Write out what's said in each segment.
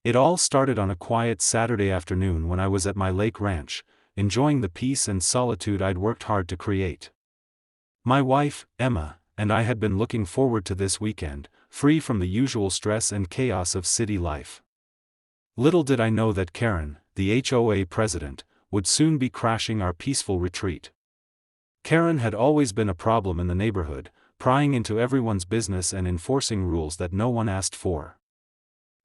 It all started on a quiet Saturday afternoon when I was at my lake ranch, enjoying the peace and solitude I'd worked hard to create. My wife, Emma, and I had been looking forward to this weekend, free from the usual stress and chaos of city life. Little did I know that Karen, the HOA president, would soon be crashing our peaceful retreat. Karen had always been a problem in the neighborhood, prying into everyone's business and enforcing rules that no one asked for.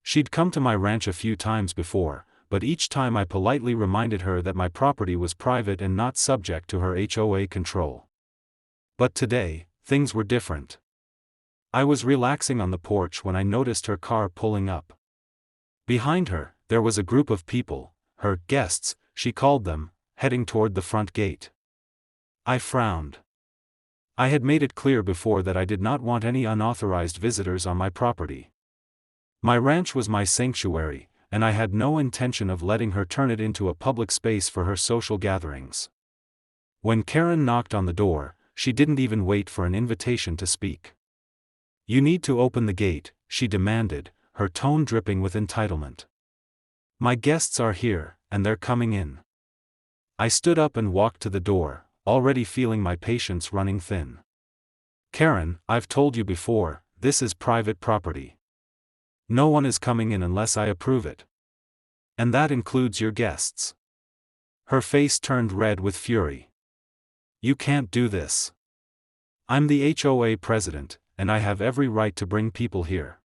She'd come to my ranch a few times before, but each time I politely reminded her that my property was private and not subject to her HOA control. But today, things were different. I was relaxing on the porch when I noticed her car pulling up. Behind her, there was a group of people, her guests, she called them, heading toward the front gate. I frowned. I had made it clear before that I did not want any unauthorized visitors on my property. My ranch was my sanctuary, and I had no intention of letting her turn it into a public space for her social gatherings. When Karen knocked on the door, she didn't even wait for an invitation to speak. "You need to open the gate," she demanded, her tone dripping with entitlement. "My guests are here, and they're coming in." I stood up and walked to the door, already feeling my patience running thin. "Karen, I've told you before, this is private property. No one is coming in unless I approve it. And that includes your guests." Her face turned red with fury. "You can't do this. I'm the HOA president, and I have every right to bring people here.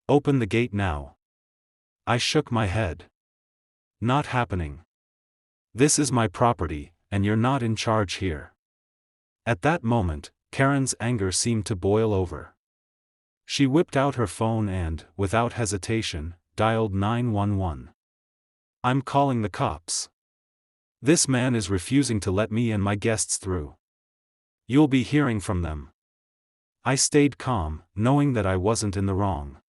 Open the gate now." I shook my head. "Not happening. This is my property, and you're not in charge here." At that moment, Karen's anger seemed to boil over. She whipped out her phone and, without hesitation, dialed 911. "I'm calling the cops. This man is refusing to let me and my guests through. You'll be hearing from them." I stayed calm, knowing that I wasn't in the wrong.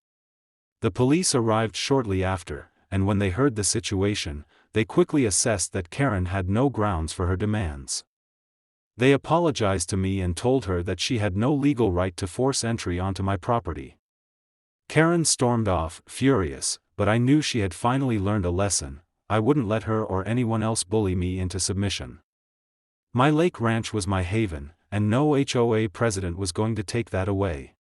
The police arrived shortly after, and when they heard the situation, they quickly assessed that Karen had no grounds for her demands. They apologized to me and told her that she had no legal right to force entry onto my property. Karen stormed off, furious, but I knew she had finally learned a lesson. I wouldn't let her or anyone else bully me into submission. My lake ranch was my haven, and no HOA president was going to take that away.